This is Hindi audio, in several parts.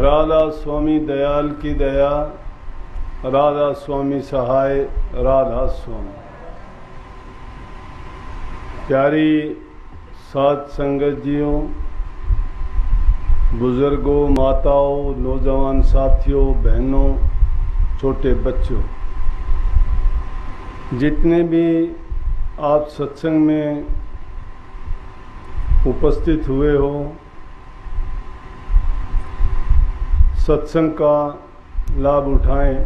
राधा स्वामी दयाल की दया, राधा स्वामी सहाय, राधा स्वामी। प्यारी साध संगत जियों, बुजुर्गों, माताओं, नौजवान साथियों, बहनों, छोटे बच्चों, जितने भी आप सत्संग में उपस्थित हुए हो, सत्संग का लाभ उठाएं।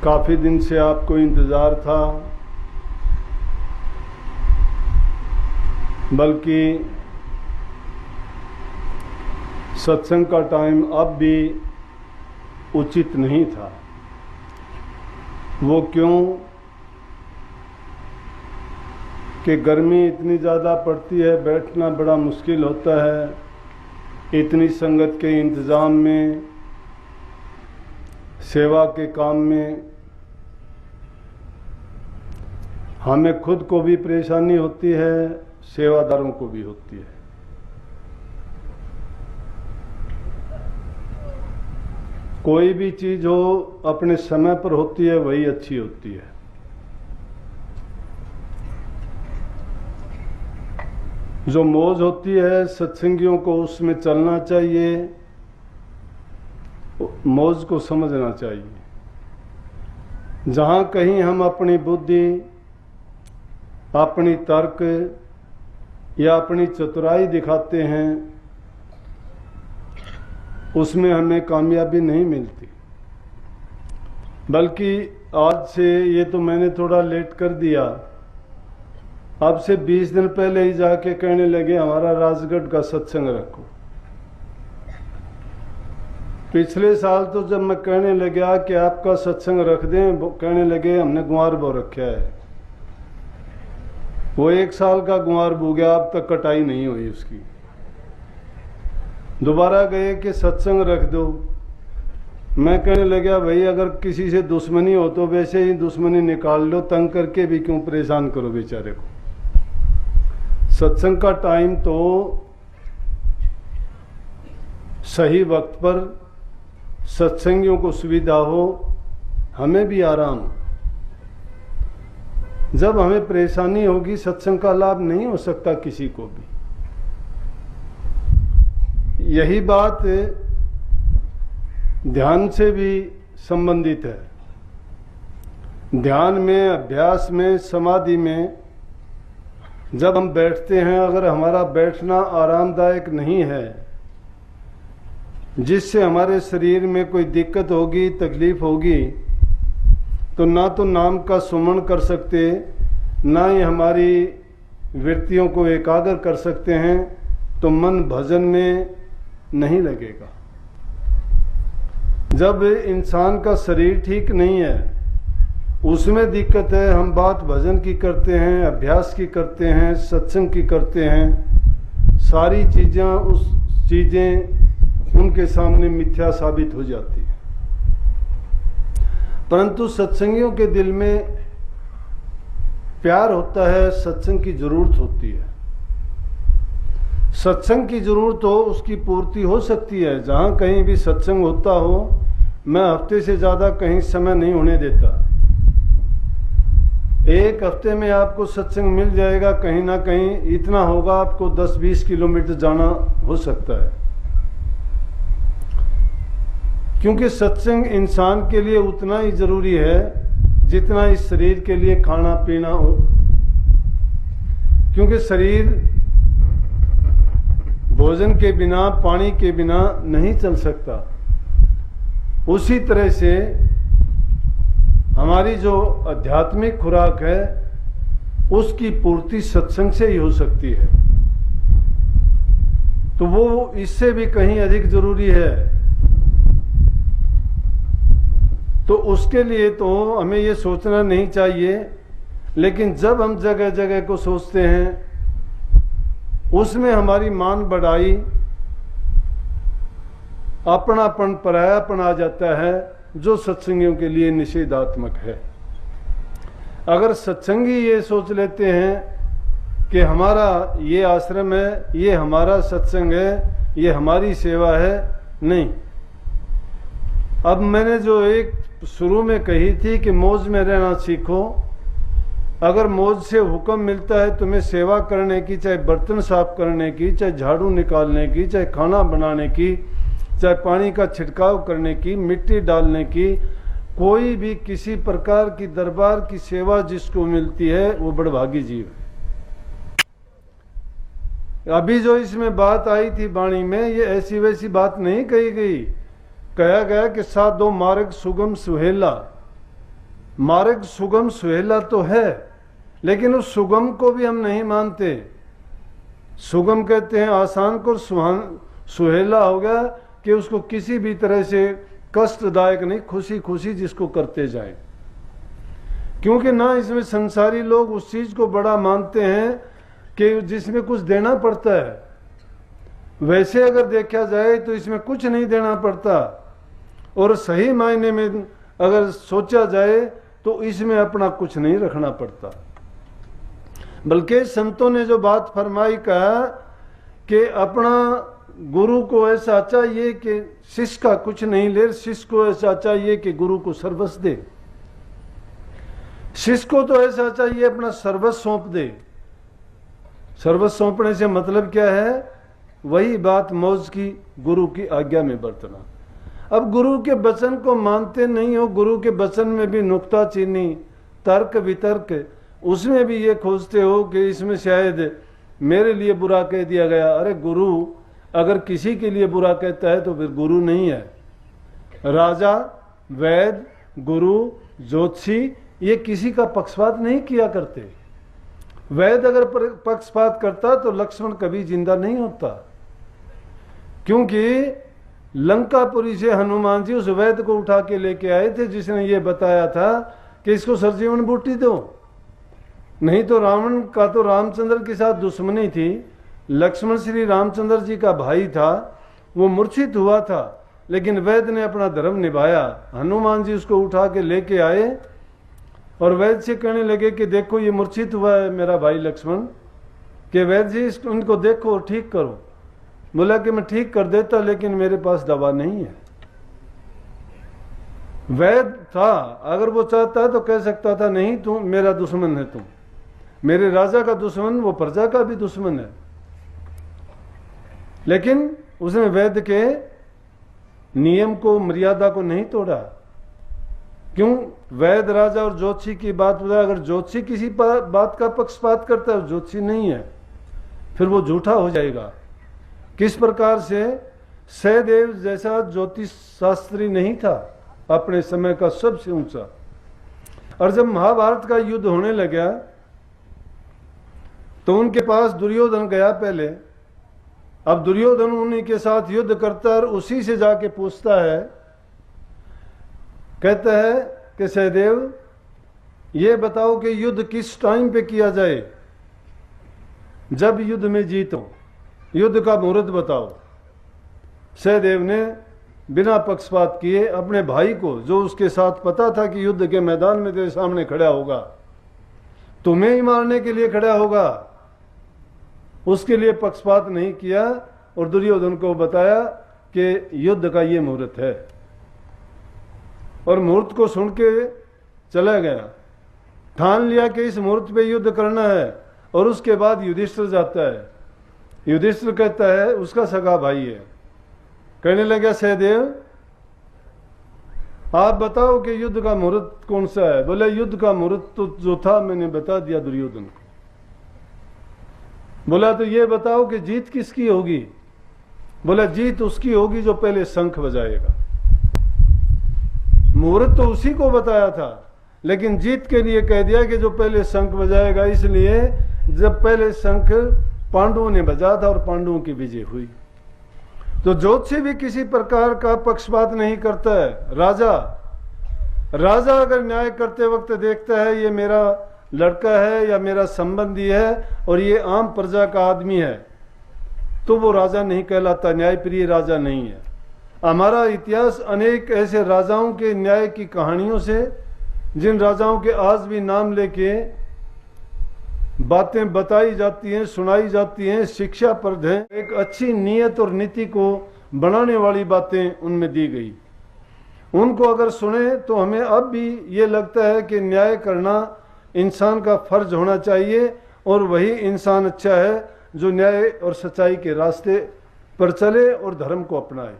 काफ़ी दिन से आपको इंतज़ार था, बल्कि सत्संग का टाइम अब भी उचित नहीं था। वो क्यों कि गर्मी इतनी ज़्यादा पड़ती है, बैठना बड़ा मुश्किल होता है। इतनी संगत के इंतज़ाम में, सेवा के काम में हमें खुद को भी परेशानी होती है, सेवादारों को भी होती है। कोई भी चीज़ हो अपने समय पर होती है, वही अच्छी होती है। जो मौज होती है सत्संगियों को, उसमें चलना चाहिए, मौज को समझना चाहिए। जहाँ कहीं हम अपनी बुद्धि, अपनी तर्क या अपनी चतुराई दिखाते हैं, उसमें हमें कामयाबी नहीं मिलती। बल्कि आज से, ये तो मैंने थोड़ा लेट कर दिया, अब से 20 दिन पहले ही जाके कहने लगे हमारा राजगढ़ का सत्संग रखो। पिछले साल तो जब मैं कहने लगा कि आपका सत्संग रख दें, कहने लगे हमने गुआर बो रखा है। वो 1 साल का गुआर बो गया, अब तक कटाई नहीं हुई उसकी। दोबारा गए कि सत्संग रख दो। मैं कहने लगा भाई अगर किसी से दुश्मनी हो तो वैसे ही दुश्मनी निकाल लो, तंग करके भी क्यों परेशान करो बेचारे को। सत्संग का टाइम तो सही वक्त पर, सत्संगियों को सुविधा हो, हमें भी आराम हो। जब हमें परेशानी होगी, सत्संग का लाभ नहीं हो सकता किसी को भी। यही बात ध्यान से भी संबंधित है। ध्यान में, अभ्यास में, समाधि में जब हम बैठते हैं, अगर हमारा बैठना आरामदायक नहीं है, जिससे हमारे शरीर में कोई दिक्कत होगी, तकलीफ होगी, तो ना तो नाम का सुमन कर सकते, ना ही हमारी वृत्तियों को एकाग्र कर सकते हैं, तो मन भजन में नहीं लगेगा। जब इंसान का शरीर ठीक नहीं है, उसमें दिक्कत है। हम बात भजन की करते हैं, अभ्यास की करते हैं, सत्संग की करते हैं, सारी चीज़ें उनके सामने मिथ्या साबित हो जाती है। परंतु सत्संगियों के दिल में प्यार होता है, सत्संग की जरूरत होती है। सत्संग की जरूरत हो, उसकी पूर्ति हो सकती है। जहाँ कहीं भी सत्संग होता हो, मैं हफ्ते से ज़्यादा कहीं समय नहीं होने देता। 1 हफ्ते में आपको सत्संग मिल जाएगा, कहीं ना कहीं इतना होगा, आपको 10-20 किलोमीटर जाना हो सकता है। क्योंकि सत्संग इंसान के लिए उतना ही जरूरी है जितना इस शरीर के लिए खाना पीना हो। क्योंकि शरीर भोजन के बिना, पानी के बिना नहीं चल सकता। उसी तरह से हमारी जो आध्यात्मिक खुराक है, उसकी पूर्ति सत्संग से ही हो सकती है। तो वो इससे भी कहीं अधिक जरूरी है। तो उसके लिए तो हमें ये सोचना नहीं चाहिए, लेकिन जब हम जगह जगह को सोचते हैं, उसमें हमारी मान बढ़ाई, अपनापन, परायापन आ जाता है, जो सत्संगियों के लिए निषेधात्मक है। अगर सत्संगी ये सोच लेते हैं कि हमारा ये आश्रम है, ये हमारा सत्संग है, ये हमारी सेवा है, नहीं। अब मैंने जो एक शुरू में कही थी कि मौज में रहना सीखो, अगर मौज से हुक्म मिलता है तुम्हें सेवा करने की, चाहे बर्तन साफ करने की, चाहे झाड़ू निकालने की, चाहे खाना बनाने की, चाहे पानी का छिड़काव करने की, मिट्टी डालने की, कोई भी किसी प्रकार की दरबार की सेवा जिसको मिलती है वो बड़भागी जीव है। अभी जो इसमें बात आई थी वाणी में, ये ऐसी वैसी बात नहीं कही गई। कहा गया कि साधो मार्ग सुगम सुहेला। मार्ग सुगम सुहेला तो है, लेकिन उस सुगम को भी हम नहीं मानते। सुगम कहते हैं आसान को, सुहेला हो गया कि उसको किसी भी तरह से कष्टदायक नहीं, खुशी खुशी जिसको करते जाए। क्योंकि ना इसमें संसारी लोग उस चीज को बड़ा मानते हैं कि जिसमें कुछ देना पड़ता है। वैसे अगर देखा जाए तो इसमें कुछ नहीं देना पड़ता, और सही मायने में अगर सोचा जाए तो इसमें अपना कुछ नहीं रखना पड़ता। बल्कि संतों ने जो बात फरमाई, कहा कि अपना गुरु को ऐसा चाहिए कि शिष्य का कुछ नहीं ले, शिष्य को ऐसा चाहिए कि गुरु को सर्वस्व दे। शिष्य को तो ऐसा चाहिए अपना सर्वस्व सौंप दे। सर्वस्व सौंपने से मतलब क्या है? वही बात मौज की, गुरु की आज्ञा में बरतना। अब गुरु के वचन को मानते नहीं हो, गुरु के वचन में भी नुक्ताचीनी, तर्क वितर्क, उसमें भी ये खोजते हो कि इसमें शायद मेरे लिए बुरा कह दिया गया। अरे गुरु अगर किसी के लिए बुरा कहता है तो फिर गुरु नहीं है। राजा, वैद, गुरु, ज्योतिषी ये किसी का पक्षपात नहीं किया करते। वैद अगर पक्षपात करता तो लक्ष्मण कभी जिंदा नहीं होता, क्योंकि लंकापुरी से हनुमान जी उस वैद को उठा के लेके आए थे जिसने ये बताया था कि इसको सरजीवन बूटी दो। नहीं तो रावण का तो रामचंद्र के साथ दुश्मनी थी। लक्ष्मण श्री रामचंद्र जी का भाई था, वो मूर्छित हुआ था, लेकिन वैद ने अपना धर्म निभाया। हनुमान जी उसको उठा के लेके आए और वैद से कहने लगे कि देखो ये मूर्छित हुआ है मेरा भाई लक्ष्मण, कि वैद जी उनको देखो ठीक करो। बोला कि मैं ठीक कर देता, लेकिन मेरे पास दवा नहीं है। वैद था, अगर वो चाहता तो कह सकता था नहीं तुम मेरा दुश्मन है, तुम मेरे राजा का दुश्मन, वो प्रजा का भी दुश्मन है। लेकिन उसने वैद के नियम को, मर्यादा को नहीं तोड़ा। क्यों? वैद, राजा और ज्योतिषी की बात बताया। अगर ज्योतिषी किसी बात का पक्षपात करता है, ज्योतिषी नहीं है, फिर वो झूठा हो जाएगा। किस प्रकार से? सहदेव जैसा ज्योतिष शास्त्री नहीं था, अपने समय का सबसे ऊंचा। और जब महाभारत का युद्ध होने लगा तो उनके पास दुर्योधन गया पहले। अब दुर्योधन उन्हीं के साथ युद्ध करता है और उसी से जाके पूछता है, कहता है कि सहदेव ये बताओ कि युद्ध किस टाइम पे किया जाए, जब युद्ध में जीतो, युद्ध का मुहूर्त बताओ। सहदेव ने बिना पक्षपात किए अपने भाई को, जो उसके साथ पता था कि युद्ध के मैदान में तेरे सामने खड़ा होगा, तुम्हें ही मारने के लिए खड़ा होगा, उसके लिए पक्षपात नहीं किया और दुर्योधन को बताया कि युद्ध का ये मुहूर्त है। और मुहूर्त को सुन के चला गया, ठान लिया कि इस मुहूर्त पे युद्ध करना है। और उसके बाद युधिष्ठिर जाता है। युधिष्ठिर कहता है, उसका सगा भाई है, कहने लगा सहदेव आप बताओ कि युद्ध का मुहूर्त कौन सा है। बोले युद्ध का मुहूर्त तो जो था मैंने बता दिया दुर्योधन को। बोला तो ये बताओ कि जीत किसकी होगी। बोला जीत उसकी होगी जो पहले शंख बजाएगा। मुहूर्त तो उसी को बताया था, लेकिन जीत के लिए कह दिया कि जो पहले शंख बजाएगा, इसलिए जब पहले शंख पांडवों ने बजाया था और पांडवों की विजय हुई। तो ज्योतिषी भी किसी प्रकार का पक्षपात नहीं करता है। राजा अगर न्याय करते वक्त देखता है ये मेरा लड़का है या मेरा संबंधी है और ये आम प्रजा का आदमी है, तो वो राजा नहीं कहलाता, न्यायप्रिय राजा नहीं है। हमारा इतिहास अनेक ऐसे राजाओं के न्याय की कहानियों से, जिन राजाओं के आज भी नाम लेके बातें बताई जाती हैं, सुनाई जाती हैं, शिक्षाप्रद हैं, एक अच्छी नीयत और नीति को बनाने वाली बातें उनमें दी गई। उनको अगर सुने तो हमें अब भी ये लगता है कि न्याय करना इंसान का फर्ज होना चाहिए और वही इंसान अच्छा है जो न्याय और सच्चाई के रास्ते पर चले और धर्म को अपनाए।